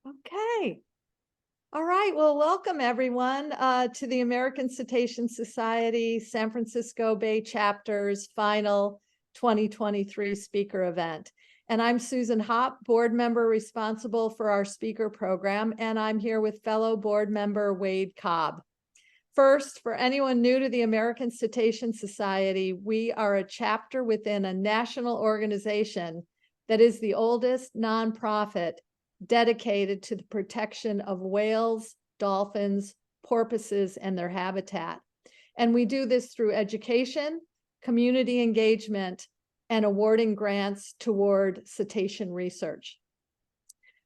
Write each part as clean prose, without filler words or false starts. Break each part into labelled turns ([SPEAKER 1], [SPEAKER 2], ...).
[SPEAKER 1] Okay. All right. Well, welcome everyone to the American Cetacean Society San Francisco Bay Chapter's final 2023 speaker event. And I'm Susan Hopp, board member responsible for our speaker program, and I'm here with fellow board member Wade Cobb. First, for anyone new to the American Cetacean Society, we are a chapter within a national organization that is the oldest nonprofit dedicated to the protection of whales, dolphins, porpoises, and their habitat. And we do this through education, community engagement, and awarding grants toward cetacean research.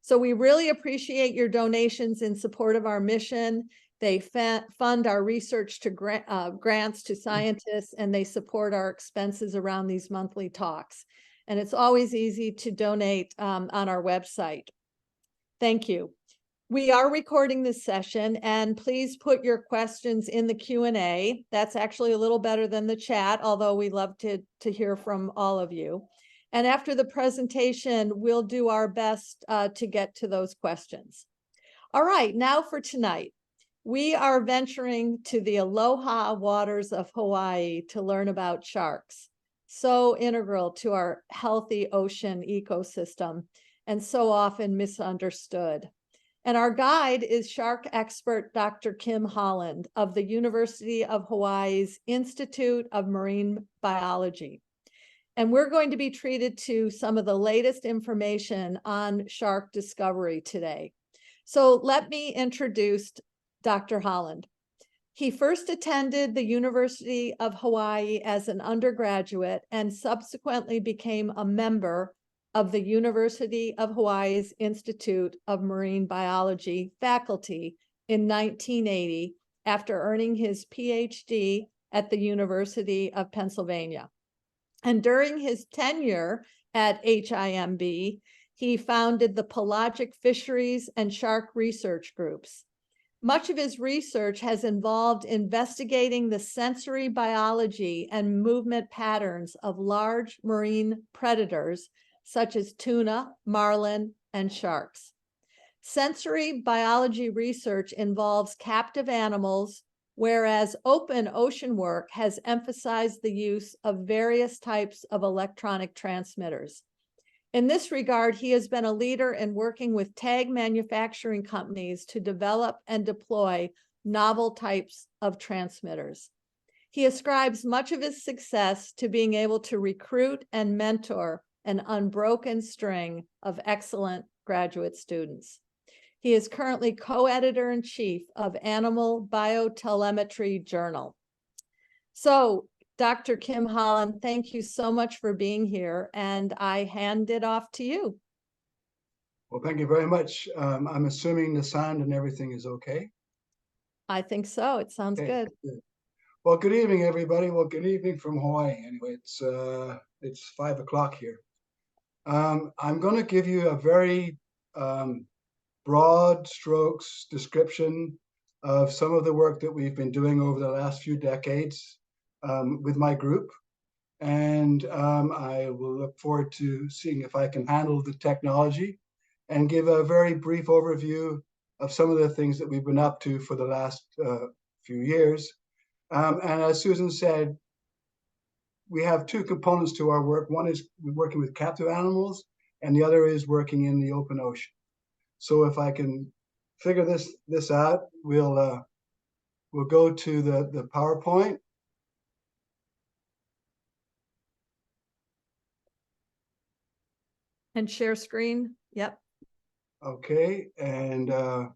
[SPEAKER 1] So we really appreciate your donations in support of our mission. They fund our research to grants to scientists, and they support our expenses around these monthly talks. And it's always easy to donate on our website. Thank you. We are recording this session, and please put your questions in the Q&A. That's actually a little better than the chat, although we love to hear from all of you. And after the presentation, we'll do our best to get to those questions. All right, now for tonight. We are venturing to the aloha waters of Hawaii to learn about sharks, so integral to our healthy ocean ecosystem and so often misunderstood. And our guide is shark expert Dr. KimHolland of the University of Hawaii's Institute of Marine Biology. And we're going to be treated to some of the latest information on shark discovery today. So let me introduce Dr. Holland. He first attended the University of Hawaii as an undergraduate and subsequently became a member of the University of Hawaii's Institute of Marine Biology faculty in 1980 after earning his PhD at the University of Pennsylvania. And during his tenure at HIMB, he founded the pelagic fisheries and shark research groups. Much of his research has involved investigating the sensory biology and movement patterns of large marine predators such as tuna, marlin, and sharks. Sensory biology research involves captive animals, whereas open ocean work has emphasized the use of various types of electronic transmitters. In this regard, he has been a leader in working with tag manufacturing companies to develop and deploy novel types of transmitters. He ascribes much of his success to being able to recruit and mentor an unbroken string of excellent graduate students. He is currently co-editor-in-chief of Animal Biotelemetry Journal. So, Dr. KimHolland, thank you so much for being here, and I hand it off to you.
[SPEAKER 2] Well, thank you very much. I'm assuming the sound and everything is okay.
[SPEAKER 1] I think so. It sounds good.
[SPEAKER 2] Well, good evening, everybody. Well, good evening from Hawaii. Anyway, it's 5 o'clock here. I'm going to give you a very broad strokes description of some of the work that we've been doing over the last few decades with my group. And I will look forward to seeing if I can handle the technology and give a very brief overview of some of the things that we've been up to for the last few years. And as Susan said, we have two components to our work. One is working with captive animals, and the other is working in the open ocean. So if I can figure this out, we'll go to the PowerPoint.
[SPEAKER 1] And share screen. Yep.
[SPEAKER 2] Okay, and go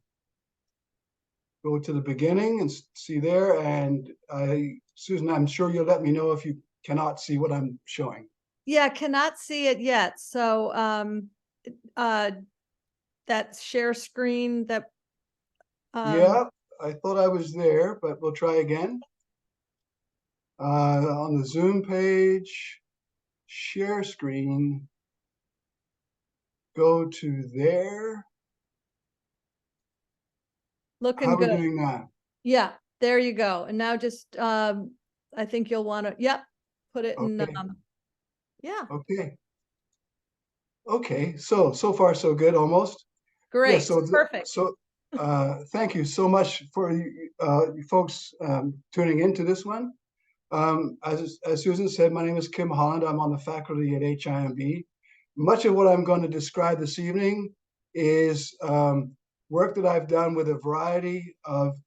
[SPEAKER 2] to the beginning and see there. And Susan, I'm sure you'll let me know if you cannot see what I'm showing.
[SPEAKER 1] Yeah, cannot see it yet. So that share screen that.
[SPEAKER 2] Yeah, I thought I was there, but we'll try again. On the Zoom page, share screen, go to there.
[SPEAKER 1] Looking
[SPEAKER 2] How
[SPEAKER 1] good.
[SPEAKER 2] are we doing now?
[SPEAKER 1] Yeah, there you go. And now just, I think you'll want to, yep, put it in,
[SPEAKER 2] Okay.
[SPEAKER 1] yeah.
[SPEAKER 2] Okay. Okay, so far so good, almost.
[SPEAKER 1] Great,
[SPEAKER 2] perfect. Thank you so much for you folks tuning into this one. As Susan said, my name is KimHolland. I'm on the faculty at HIMB. Much of what I'm going to describe this evening is work that I've done with a variety of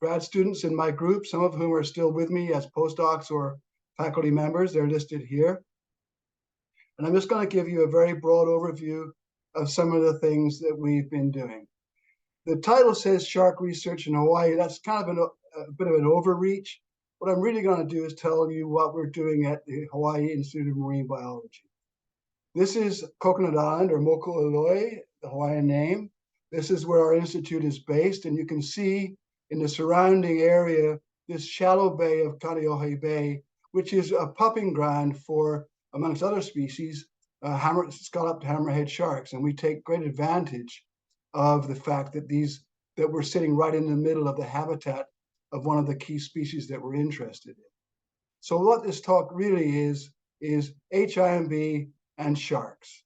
[SPEAKER 2] grad students in my group, some of whom are still with me as postdocs or faculty members. They're listed here. And I'm just going to give you a very broad overview of some of the things that we've been doing. The title says Shark Research in Hawaii. That's kind of a bit of an overreach. What I'm really going to do is tell you what we're doing at the Hawaii Institute of Marine Biology. This is Coconut Island, or Moku'oloi, the Hawaiian name. This is where our institute is based, and you can see in the surrounding area this shallow bay of Kaneohe Bay, which is a pupping ground for, amongst other species, scalloped hammerhead sharks. And we take great advantage of the fact that we're sitting right in the middle of the habitat of one of the key species that we're interested in. So what this talk really is HIMB and sharks.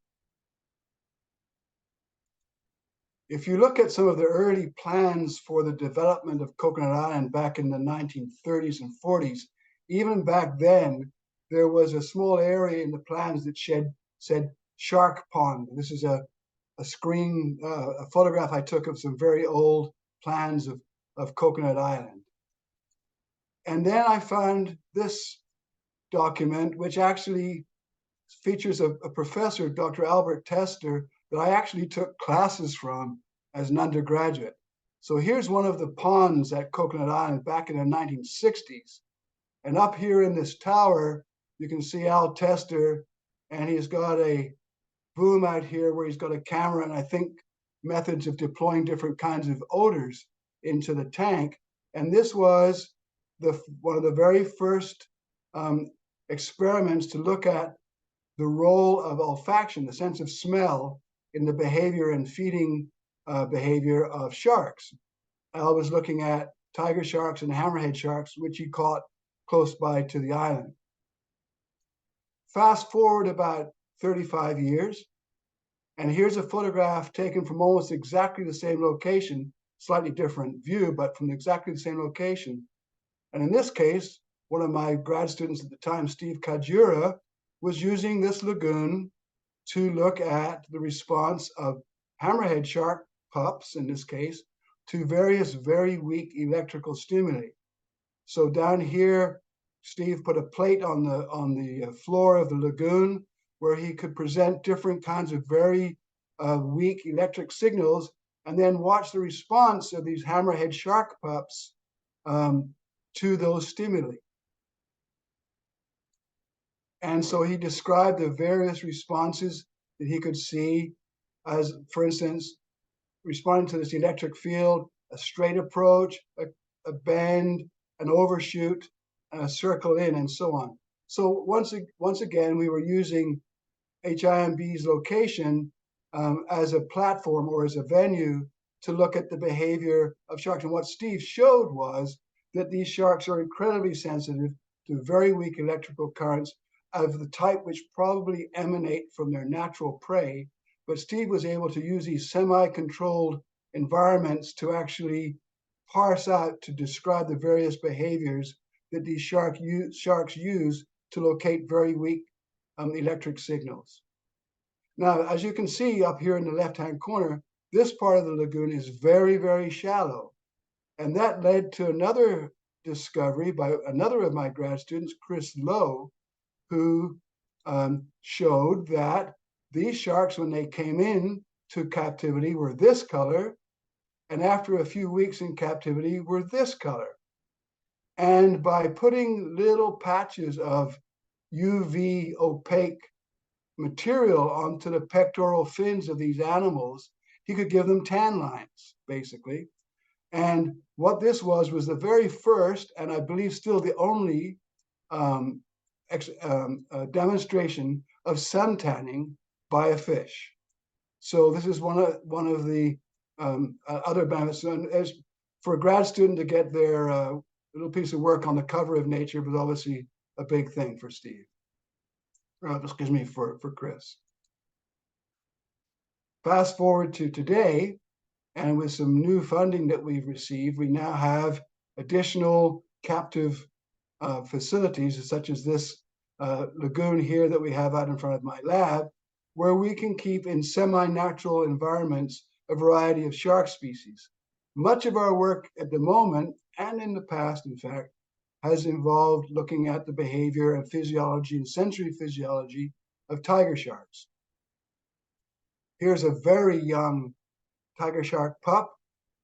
[SPEAKER 2] If you look at some of the early plans for the development of Coconut Island back in the 1930s and 40s, even back then, there was a small area in the plans that said Shark Pond. This is a photograph I took of some very old plans of Coconut Island. And then I found this document, which actually features a professor, Dr. Albert Tester, that I actually took classes from as an undergraduate. So here's one of the ponds at Coconut Island back in the 1960s. And up here in this tower, you can see Al Tester, and he's got a boom out here where he's got a camera and I think methods of deploying different kinds of odors into the tank. And this was one of the very first experiments to look at the role of olfaction, the sense of smell, in the behavior and feeding behavior of sharks. Al was looking at tiger sharks and hammerhead sharks, which he caught close by to the island. Fast forward about 35 years, and here's a photograph taken from almost exactly the same location, slightly different view, but from exactly the same location. And in this case, one of my grad students at the time, Steve Kajura, was using this lagoon to look at the response of hammerhead shark pups, in this case, to various very weak electrical stimuli. So down here, Steve put a plate on the floor of the lagoon where he could present different kinds of very weak electric signals and then watch the response of these hammerhead shark pups to those stimuli. And so he described the various responses that he could see as, for instance, responding to this electric field, a straight approach, a bend, an overshoot, and a circle in, and so on. So once again, we were using HIMB's location as a platform or as a venue to look at the behavior of sharks. And what Steve showed was that these sharks are incredibly sensitive to very weak electrical currents of the type which probably emanate from their natural prey. But Steve was able to use these semi-controlled environments to actually parse out, to describe the various behaviors that these sharks use to locate very weak electric signals. Now, as you can see up here in the left-hand corner, this part of the lagoon is very, very shallow. And that led to another discovery by another of my grad students, Chris Lowe, who showed that these sharks, when they came in to captivity, were this color, and after a few weeks in captivity were this color. And by putting little patches of UV opaque material onto the pectoral fins of these animals, he could give them tan lines, basically. And what this was the very first, and I believe still the only, demonstration of sun tanning by a fish. So this is one of the other benefits. And as for a grad student to get their little piece of work on the cover of Nature was obviously a big thing for Steve. For Chris. Fast forward to today, And with some new funding that we've received, we now have additional captive facilities, such as this lagoon here that we have out in front of my lab, where we can keep in semi-natural environments a variety of shark species. Much of our work at the moment, and in the past, in fact, has involved looking at the behavior and physiology and sensory physiology of tiger sharks. Here's a very young tiger shark pup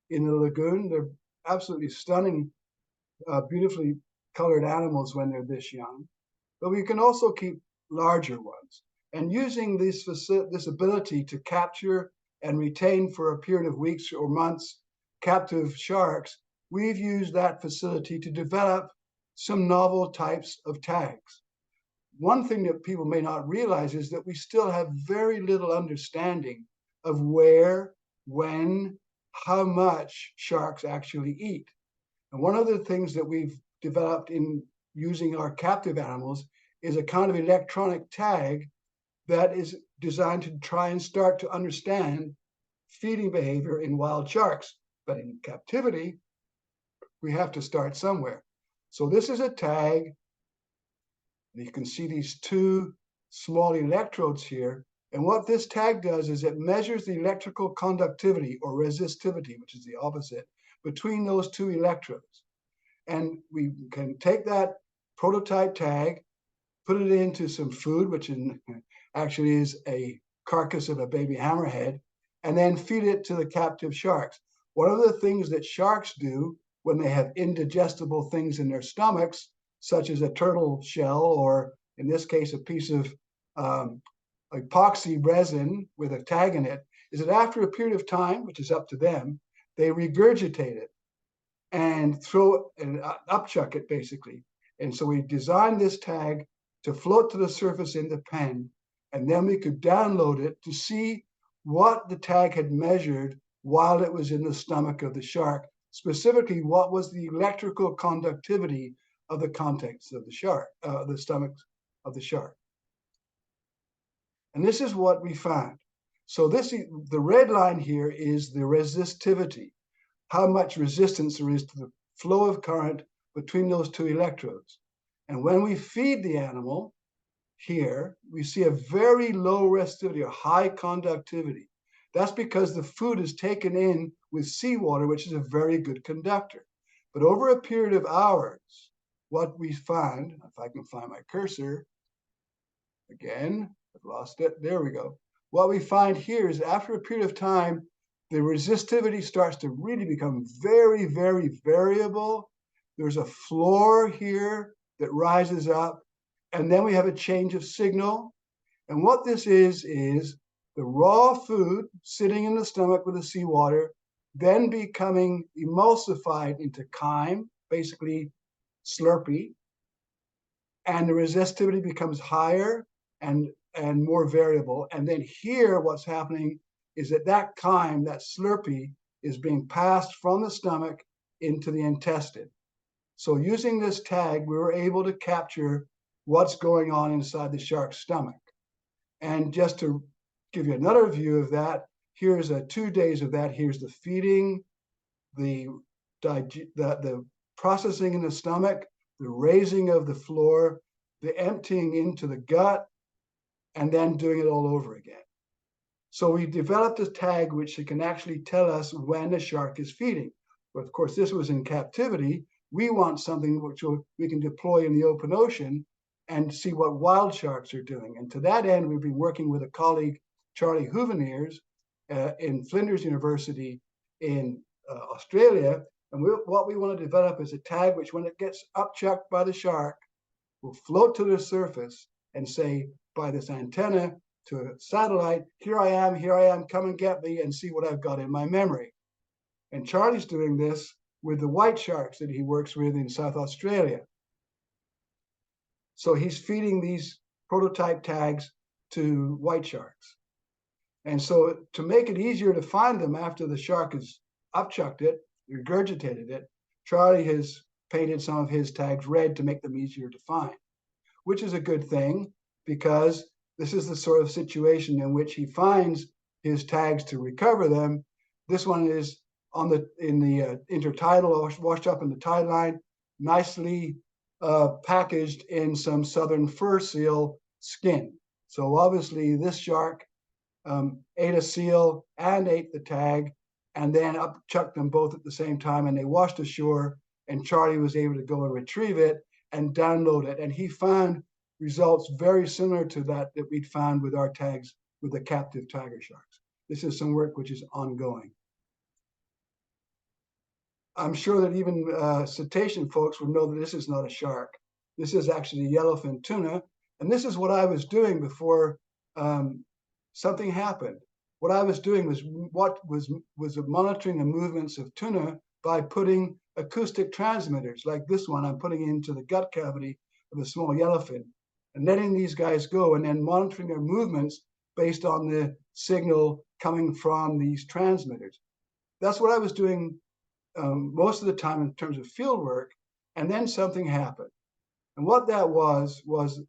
[SPEAKER 2] in the lagoon. They're absolutely stunning, beautifully colored animals when they're this young. But we can also keep larger ones. And using this ability to capture and retain for a period of weeks or months captive sharks, we've used that facility to develop some novel types of tags. One thing that people may not realize is that we still have very little understanding of where, when, how much sharks actually eat. And one of the things that we've developed in using our captive animals is a kind of electronic tag that is designed to try and start to understand feeding behavior in wild sharks. But in captivity, we have to start somewhere. So this is a tag. You can see these two small electrodes here. And what this tag does is it measures the electrical conductivity or resistivity, which is the opposite, between those two electrodes. And we can take that prototype tag, put it into some food, which actually is a carcass of a baby hammerhead, and then feed it to the captive sharks. One of the things that sharks do when they have indigestible things in their stomachs, such as a turtle shell, or in this case, a piece of epoxy resin with a tag in it, is that after a period of time, which is up to them, they regurgitate it and throw and upchuck it basically. And so we designed this tag to float to the surface in the pen, and then we could download it to see what the tag had measured while it was in the stomach of the shark, specifically what was the electrical conductivity of the contents of the shark, the stomach of the shark. And this is what we found. So the red line here is the resistivity, how much resistance there is to the flow of current between those two electrodes. And when we feed the animal here, we see a very low resistivity or high conductivity. That's because the food is taken in with seawater, which is a very good conductor. But over a period of hours, what we find, if I can find my cursor, again, I've lost it, there we go. What we find here is after a period of time, the resistivity starts to really become very, very variable. There's a floor here that rises up, and then we have a change of signal. And what this is the raw food sitting in the stomach with the seawater, then becoming emulsified into chyme, basically Slurpee, and the resistivity becomes higher and more variable. And then here, what's happening is that chyme, that Slurpee, is being passed from the stomach into the intestine. So using this tag, we were able to capture what's going on inside the shark's stomach. And just to give you another view of that, here's 2 days of that. Here's the feeding, the processing in the stomach, the raising of the floor, the emptying into the gut, and then doing it all over again. So we developed a tag which can actually tell us when a shark is feeding. But of course, this was in captivity. We want something which we can deploy in the open ocean and see what wild sharks are doing. And to that end, we've been working with a colleague, Charlie Huveniers, in Flinders University in Australia. And what we want to develop is a tag which, when it gets upchucked by the shark, will float to the surface and say, by this antenna to a satellite, here I am, come and get me, and see what I've got in my memory. And Charlie's doing this with the white sharks that he works with in South Australia. So he's feeding these prototype tags to white sharks. And so to make it easier to find them after the shark has upchucked it, regurgitated it, Charlie has painted some of his tags red to make them easier to find, which is a good thing, because this is the sort of situation in which he finds his tags to recover them, This one is on the intertidal, washed up in the tide line, nicely packaged in some southern fur seal skin. So obviously this shark ate a seal and ate the tag, and then chucked them both at the same time, and they washed ashore, and Charlie was able to go and retrieve it and download it. And he found results very similar to that we'd found with our tags with the captive tiger sharks. This is some work which is ongoing. I'm sure that even cetacean folks would know that this is not a shark. This is actually a yellowfin tuna. And this is what I was doing before something happened. What I was doing was monitoring the movements of tuna by putting acoustic transmitters like this one I'm putting into the gut cavity of a small yellowfin and letting these guys go and then monitoring their movements based on the signal coming from these transmitters. That's what I was doing most of the time in terms of field work, and then something happened. And what that was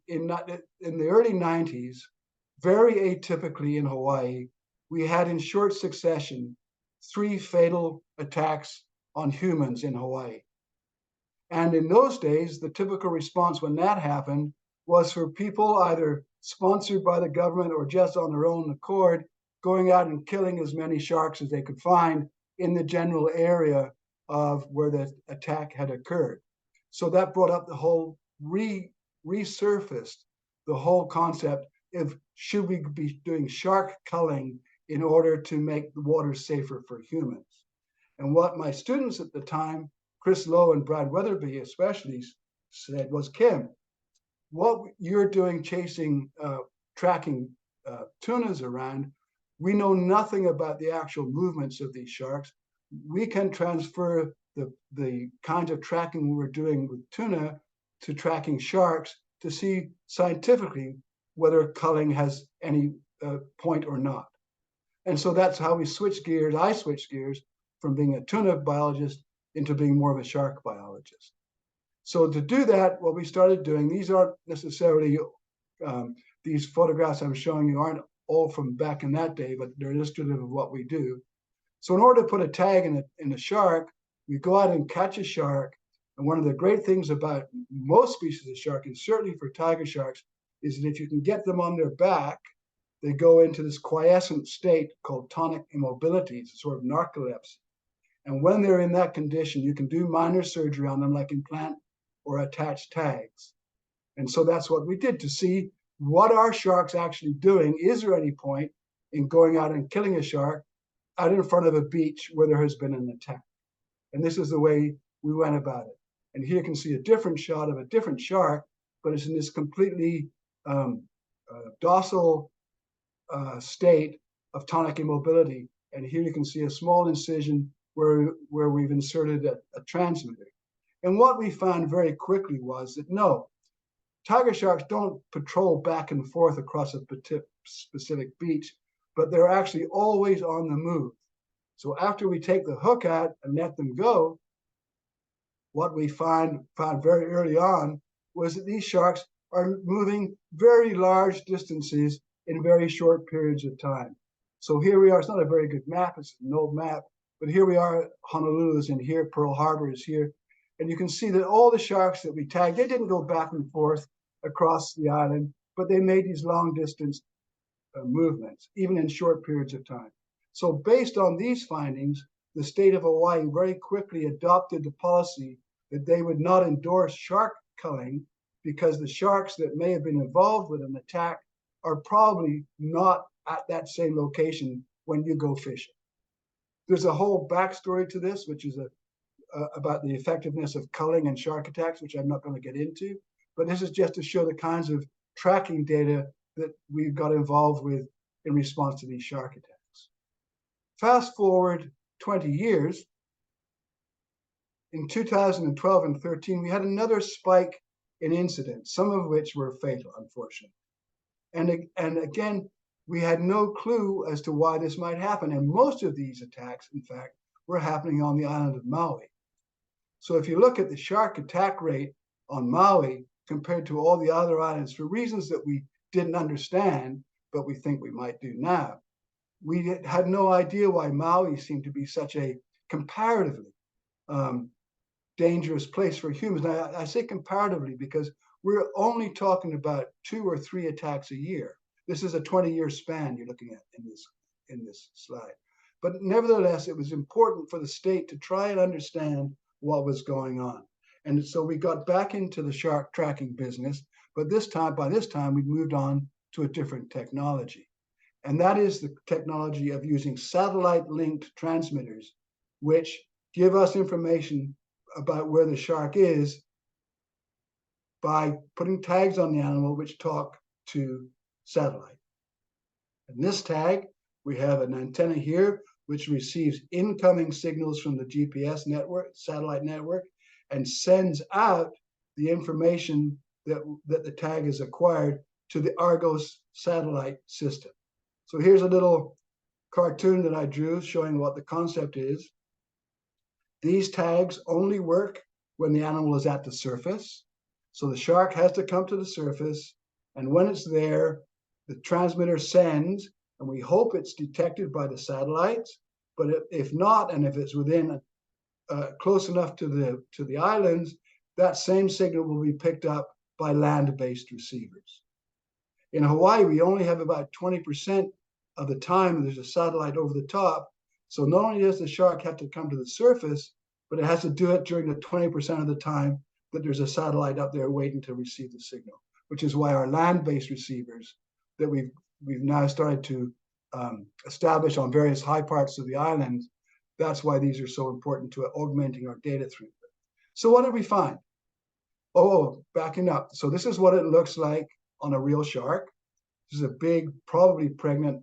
[SPEAKER 2] in the early 90s, very atypically in Hawaii, we had in short succession 3 fatal attacks on humans in Hawaii. And in those days, the typical response when that happened was for people either sponsored by the government or just on their own accord, going out and killing as many sharks as they could find in the general area of where the attack had occurred. So that brought up the whole, resurfaced the whole concept of should we be doing shark culling in order to make the water safer for humans. And what my students at the time, Chris Lowe and Brad Weatherby especially, said was, Kim, what you're doing chasing, tracking tunas around, we know nothing about the actual movements of these sharks. We can transfer the kinds of tracking we were doing with tuna to tracking sharks to see scientifically whether culling has any point or not. And so that's how we switched gears. I switched gears from being a tuna biologist into being more of a shark biologist. So to do that, what we started doing, these aren't necessarily, these photographs I'm showing you aren't all from back in that day, but they're illustrative of what we do. So in order to put a tag in a shark, we go out and catch a shark. And one of the great things about most species of shark, and certainly for tiger sharks, is that if you can get them on their back, they go into this quiescent state called tonic immobility. It's a sort of narcolepsy. And when they're in that condition, you can do minor surgery on them, like implant or attach tags. And so that's what we did to see what are sharks actually doing. Is there any point in going out and killing a shark out in front of a beach where there has been an attack? And this is the way we went about it. And here you can see a different shot of a different shark, but it's in this completely docile state of tonic immobility. And here you can see a small incision where we've inserted a transmitter. And what we found very quickly was that no, tiger sharks don't patrol back and forth across a specific beach, but they're actually always on the move. So after we take the hook out and let them go, what we found very early on was that these sharks are moving very large distances in very short periods of time. So here we are. It's not a very good map. It's an old map. But here we are. Honolulu is in here. Pearl Harbor is here. And you can see that all the sharks that we tagged, they didn't go back and forth across the island, but they made these long distance movements, even in short periods of time. So based on these findings, the state of Hawaii very quickly adopted the policy that they would not endorse shark culling because the sharks that may have been involved with an attack are probably not at that same location when you go fishing. There's a whole backstory to this, which is about the effectiveness of culling and shark attacks, which I'm not going to get into. But this is just to show the kinds of tracking data that we got involved with in response to these shark attacks. Fast forward 20 years, in 2012 and 13, we had another spike in incidents, some of which were fatal, unfortunately. And again, we had no clue as to why this might happen. And most of these attacks, in fact, were happening on the island of Maui. So if you look at the shark attack rate on Maui compared to all the other islands, for reasons that we didn't understand, but we think we might do now, we had no idea why Maui seemed to be such a comparatively dangerous place for humans. Now, I say comparatively because we're only talking about 2 or 3 attacks a year. This is a 20-year span you're looking at in this slide. But nevertheless, it was important for the state to try and understand what was going on. And so we got back into the shark tracking business, but by this time, we'd moved on to a different technology. And that is the technology of using satellite-linked transmitters, which give us information about where the shark is by putting tags on the animal which talk to satellite. In this tag, we have an antenna here which receives incoming signals from the GPS network, satellite network, and sends out the information that the tag has acquired to the Argos satellite system. So here's a little cartoon that I drew showing what the concept is. These tags only work when the animal is at the surface. So the shark has to come to the surface, and when it's there, the transmitter sends, and we hope it's detected by the satellites. But if not, and if it's within close enough to the islands, that same signal will be picked up by land-based receivers. In Hawaii, we only have about 20% of the time there's a satellite over the top. So not only does the shark have to come to the surface, but it has to do it during the 20% of the time that there's a satellite up there waiting to receive the signal, which is why our land-based receivers that we've now started to establish on various high parts of the island, that's why these are so important to augmenting our data throughput. So what did we find? Oh, backing up. So this is what it looks like on a real shark. This is a big, probably pregnant,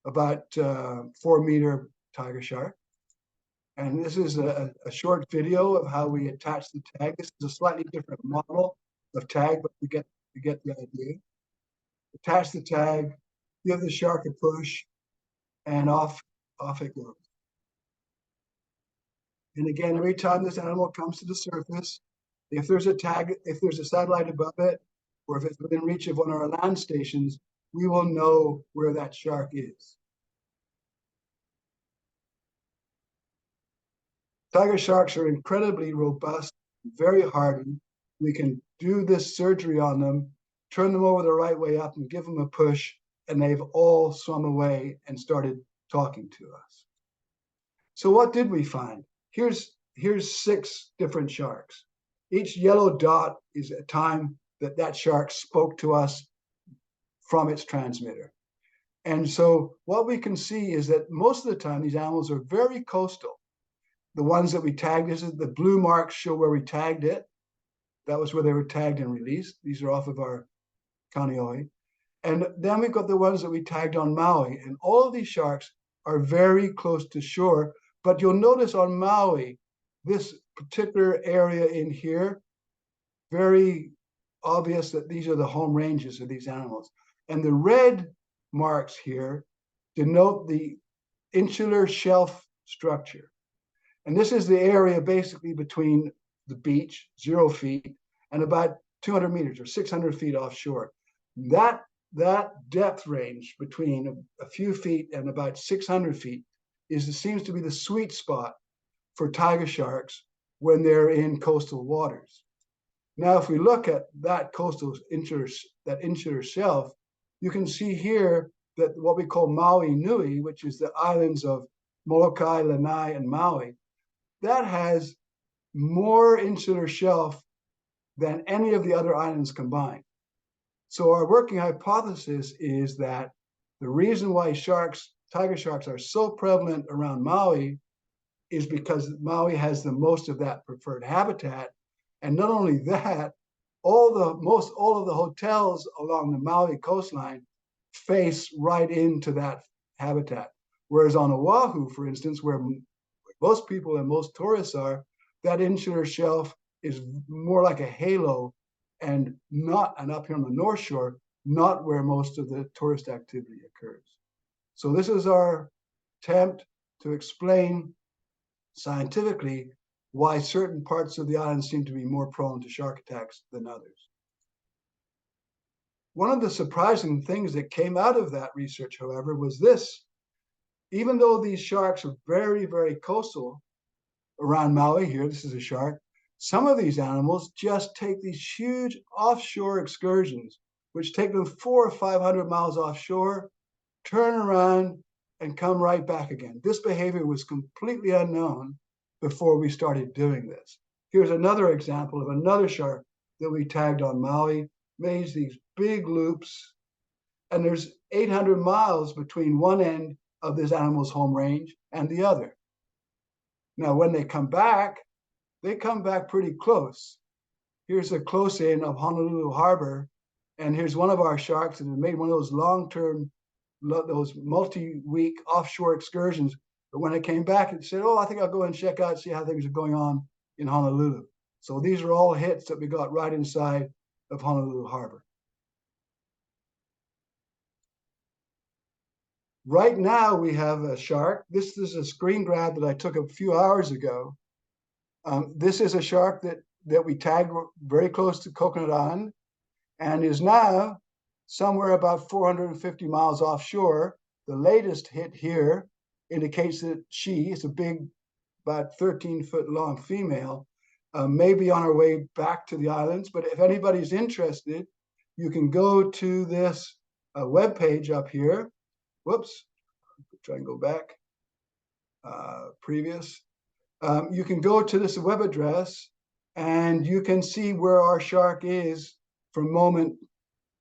[SPEAKER 2] about 4-meter tiger shark. And this is a short video of how we attach the tag. This is a slightly different model of tag, but you get the idea. Attach the tag, give the shark a push, and off it goes. And again, every time this animal comes to the surface, if there's a satellite above it, or if it's within reach of one of our land stations, we will know where that shark is. Tiger sharks are incredibly robust, very hardy. We can do this surgery on them, turn them over the right way up and give them a push, and they've all swum away and started talking to us. So what did we find? Here's 6 different sharks. Each yellow dot is a time that shark spoke to us from its transmitter. And so what we can see is that most of the time these animals are very coastal. The ones that we tagged, the blue marks show where we tagged it. That was where they were tagged and released. These are off of our Kaneohe. And then we've got the ones that we tagged on Maui. And all of these sharks are very close to shore. But you'll notice on Maui, this particular area in here, very obvious that these are the home ranges of these animals. And the red marks here denote the insular shelf structure. And this is the area basically between the beach, 0 feet, and about 200 meters or 600 feet offshore. That depth range between a few feet and about 600 feet seems to be the sweet spot for tiger sharks when they're in coastal waters. Now, if we look at that insular shelf, you can see here that what we call Maui Nui, which is the islands of Molokai, Lanai, and Maui, that has more insular shelf than any of the other islands combined. So our working hypothesis is that the reason why tiger sharks are so prevalent around Maui is because Maui has the most of that preferred habitat. And not only that, all of the hotels along the Maui coastline face right into that habitat. Whereas on Oahu, for instance, where most people and most tourists are, that insular shelf is more like a halo and up here on the North Shore, not where most of the tourist activity occurs. So this is our attempt to explain scientifically why certain parts of the island seem to be more prone to shark attacks than others. One of the surprising things that came out of that research, however, was this. even though these sharks are very, very coastal around Maui here, this is a shark, some of these animals just take these huge offshore excursions, which take them 400 or 500 miles offshore, turn around, and come right back again. This behavior was completely unknown before we started doing this. Here's another example of another shark that we tagged on Maui, made these big loops, and there's 800 miles between one end of this animal's home range and the other. Now, when they come back pretty close. Here's a close-in of Honolulu Harbor, and here's one of our sharks that had made one of those long-term, those multi-week offshore excursions. But when it came back, it said, oh, I think I'll go and check out, see how things are going on in Honolulu. So these are all hits that we got right inside of Honolulu Harbor. Right now, we have a shark. This is a screen grab that I took a few hours ago. This is a shark that we tagged very close to Coconut Island and is now somewhere about 450 miles offshore. The latest hit here indicates that she is a big, about 13-foot long female, may be on her way back to the islands. But if anybody's interested, you can go to this webpage up here. Whoops, try and go back, previous. You can go to this web address and you can see where our shark is from moment,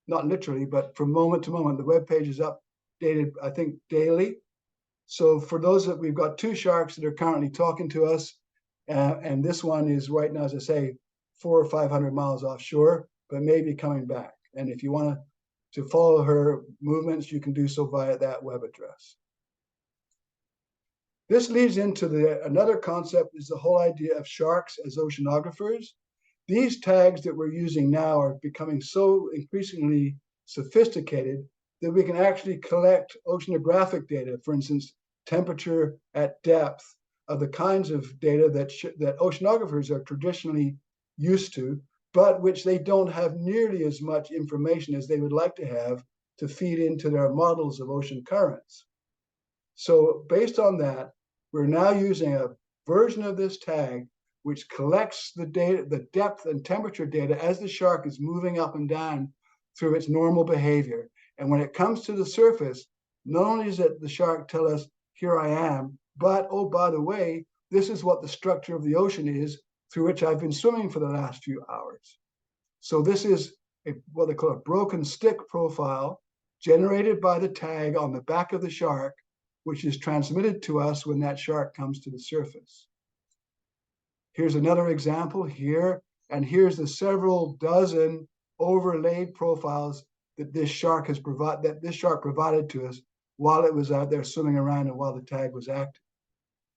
[SPEAKER 2] not literally, but from moment to moment. The web page is updated, I think, daily. So for those that we've got two sharks that are currently talking to us, and this one is right now, as I say, 400 or 500 miles offshore, but maybe coming back. And if you want to follow her movements, you can do so via that web address. This leads into another concept, is the whole idea of sharks as oceanographers. These tags that we're using now are becoming so increasingly sophisticated that we can actually collect oceanographic data, for instance, temperature at depth, of the kinds of data that oceanographers are traditionally used to, but which they don't have nearly as much information as they would like to have to feed into their models of ocean currents. So based on that, we're now using a version of this tag which collects the data, the depth and temperature data as the shark is moving up and down through its normal behavior. And when it comes to the surface, not only does the shark tell us, here I am, but, oh, by the way, this is what the structure of the ocean is through which I've been swimming for the last few hours. So this is what they call a broken stick profile generated by the tag on the back of the shark, which is transmitted to us when that shark comes to the surface. Here's another example here, and here's the several dozen overlaid profiles that this shark provided to us while it was out there swimming around and while the tag was active.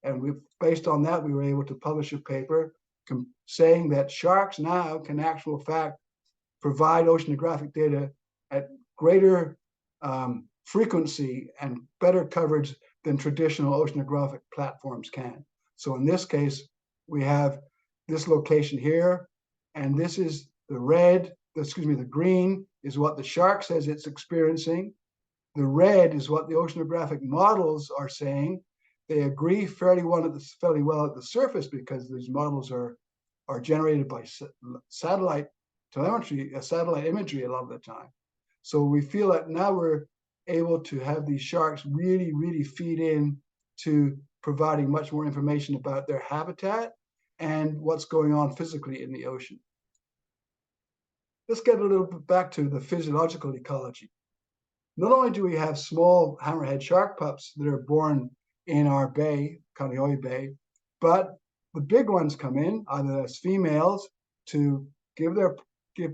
[SPEAKER 2] And based on that, we were able to publish a paper saying that sharks now can actual fact provide oceanographic data at greater frequency and better coverage than traditional oceanographic platforms can. So in this case, we have this location here, and this is the red, the green is what the shark says it's experiencing. The red is what the oceanographic models are saying. They agree fairly well at the surface because these models are generated by satellite telemetry, satellite imagery a lot of the time. So we feel that now we're able to have these sharks really, really feed in to providing much more information about their habitat and what's going on physically in the ocean. Let's get a little bit back to the physiological ecology. Not only do we have small hammerhead shark pups that are born in our bay, Kaneohe Bay, but the big ones come in either as females to give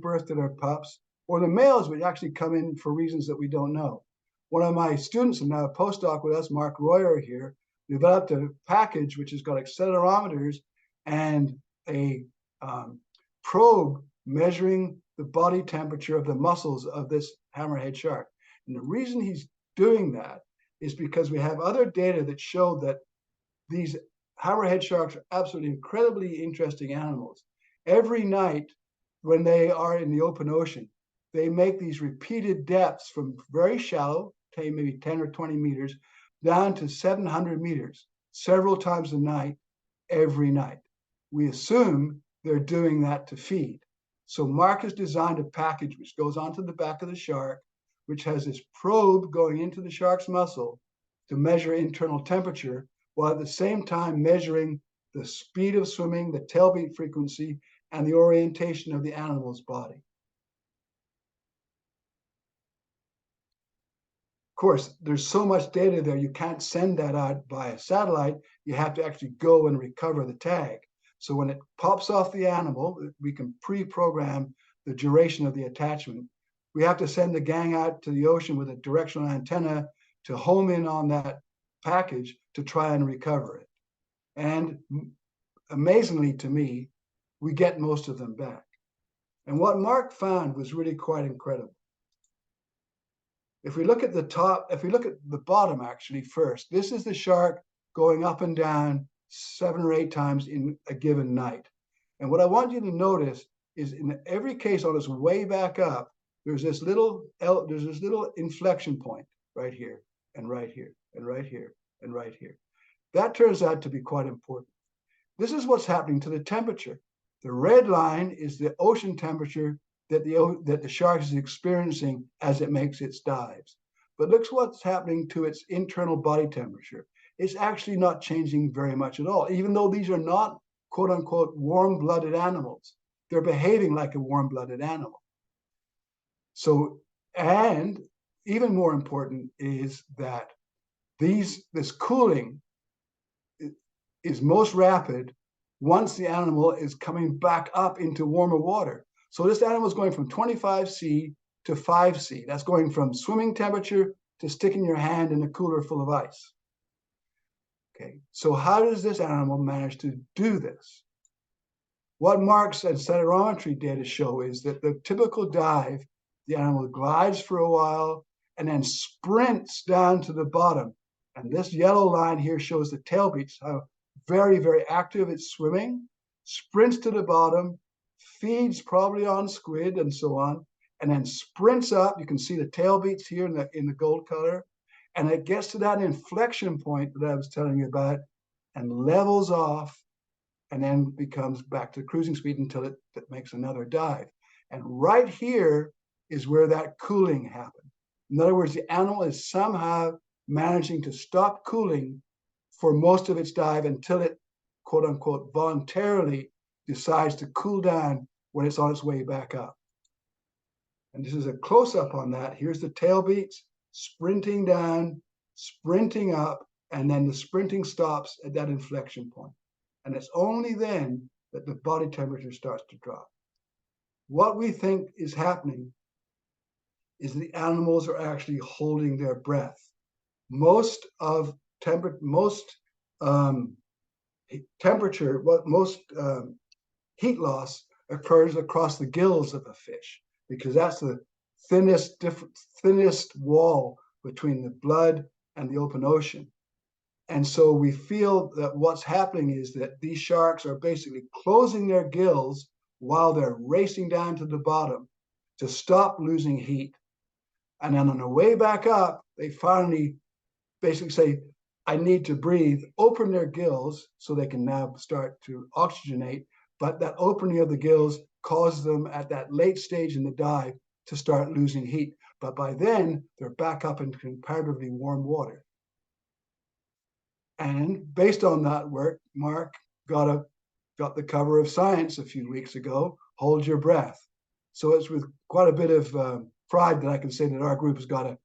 [SPEAKER 2] birth to their pups, or the males would actually come in for reasons that we don't know. One of my students and now a postdoc with us, Mark Royer here, developed a package which has got accelerometers and a probe measuring the body temperature of the muscles of this hammerhead shark. And the reason he's doing that is because we have other data that show that these hammerhead sharks are absolutely incredibly interesting animals. Every night when they are in the open ocean, they make these repeated depths from very shallow, maybe 10 or 20 meters, down to 700 meters, several times a night, every night. We assume they're doing that to feed. So Mark has designed a package which goes onto the back of the shark, which has this probe going into the shark's muscle to measure internal temperature, while at the same time measuring the speed of swimming, the tailbeat frequency, and the orientation of the animal's body. Of course, there's so much data there, you can't send that out by a satellite. You have to actually go and recover the tag. So when it pops off the animal, we can pre-program the duration of the attachment. We have to send the gang out to the ocean with a directional antenna to home in on that package to try and recover it. And amazingly to me, we get most of them back. And what Mark found was really quite incredible. If we look at the top, if we look at the bottom actually first, this is the shark going up and down 7 or 8 times in a given night. And what I want you to notice is in every case on its way back up, there's this little inflection point right here and right here and right here and right here. That turns out to be quite important. This is what's happening to the temperature. The red line is the ocean temperature that the shark is experiencing as it makes its dives. But look what's happening to its internal body temperature. It's actually not changing very much at all, even though these are not quote unquote warm-blooded animals. They're behaving like a warm-blooded animal. So, and even more important is that this cooling is most rapid once the animal is coming back up into warmer water. So this animal is going from 25°C to 5°C. That's going from swimming temperature to sticking your hand in a cooler full of ice. Okay, so how does this animal manage to do this? What Mark's and accelerometry data show is that the typical dive, the animal glides for a while and then sprints down to the bottom. And this yellow line here shows the tail beats, how very, very active it's swimming, sprints to the bottom, feeds probably on squid and so on, and then sprints up. You can see the tail beats here in the gold color. And it gets to that inflection point that I was telling you about and levels off and then becomes back to cruising speed until it makes another dive. And right here is where that cooling happened. In other words, the animal is somehow managing to stop cooling for most of its dive until it, quote unquote, voluntarily decides to cool down when it's on its way back up. And this is a close-up on that. Here's the tail beats, sprinting down, sprinting up, and then the sprinting stops at that inflection point. And it's only then that the body temperature starts to drop. What we think is happening is the animals are actually holding their breath. Most heat loss occurs across the gills of a fish, because that's the thinnest wall between the blood and the open ocean. And so we feel that what's happening is that these sharks are basically closing their gills while they're racing down to the bottom to stop losing heat. And then on the way back up, they finally basically say, I need to breathe, open their gills so they can now start to oxygenate. But that opening of the gills causes them at that late stage in the dive to start losing heat. But by then, they're back up in comparatively warm water. And based on that work, Mark got the cover of Science a few weeks ago, Hold Your Breath. So it's with quite a bit of pride that I can say that our group has got a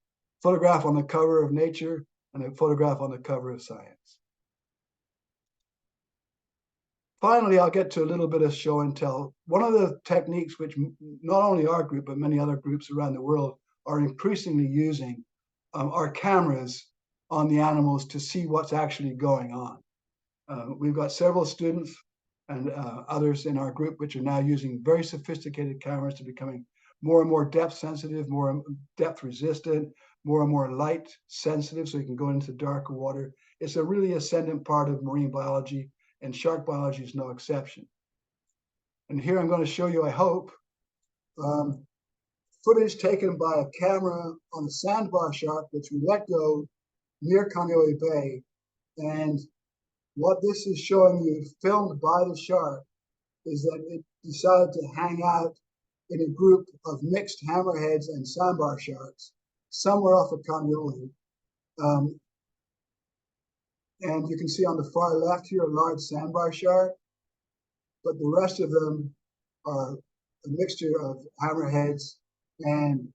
[SPEAKER 2] photograph on the cover of Nature and a photograph on the cover of Science. Finally, I'll get to a little bit of show and tell. One of the techniques which not only our group, but many other groups around the world are increasingly using are cameras on the animals to see what's actually going on. We've got several students and others in our group which are now using very sophisticated cameras to becoming more and more depth sensitive, more depth resistant, more and more light sensitive, so you can go into darker water. It's a really ascendant part of marine biology, and shark biology is no exception. And here I'm going to show you, I hope, footage taken by a camera on a sandbar shark, which we let go near Kaneohe Bay. And what this is showing you, filmed by the shark, is that it decided to hang out in a group of mixed hammerheads and sandbar sharks somewhere off of Kaneohe. And you can see on the far left here a large sandbar shark, but the rest of them are a mixture of hammerheads and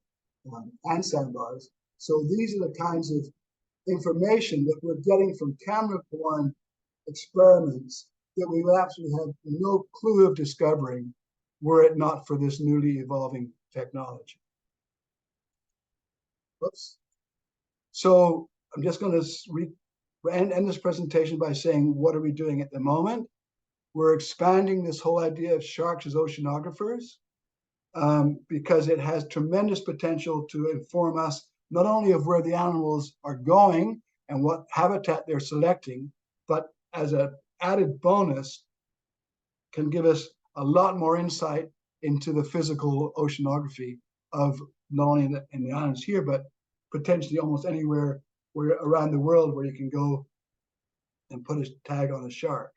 [SPEAKER 2] sandbars. So these are the kinds of information that we're getting from camera-borne experiments that we would actually have no clue of discovering were it not for this newly evolving technology. Whoops. So I'm just going to end this presentation by saying, what are we doing at the moment? We're expanding this whole idea of sharks as oceanographers because it has tremendous potential to inform us not only of where the animals are going and what habitat they're selecting, but as an added bonus, can give us a lot more insight into the physical oceanography of not only in the islands here, but potentially almost anywhere around the world where you can go and put a tag on a shark.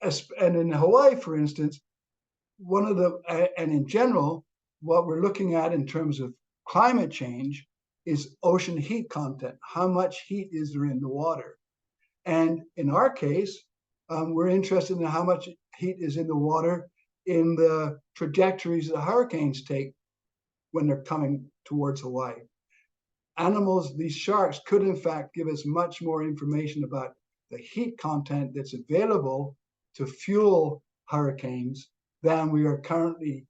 [SPEAKER 2] And in Hawaii, for instance, and in general, what we're looking at in terms of climate change is ocean heat content. How much heat is there in the water? And in our case, we're interested in how much heat is in the water in the trajectories that hurricanes take when they're coming towards Hawaii. Animals, these sharks, could in fact give us much more information about the heat content that's available to fuel hurricanes than we are currently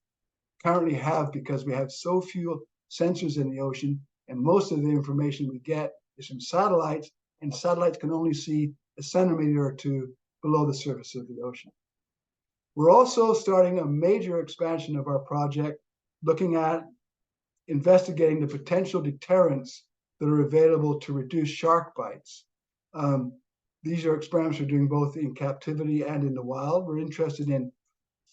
[SPEAKER 2] have, because we have so few sensors in the ocean, and most of the information we get is from satellites, and satellites can only see a centimeter or two below the surface of the ocean. We're also starting a major expansion of our project, looking at investigating the potential deterrents that are available to reduce shark bites. These are experiments we're doing both in captivity and in the wild. We're interested in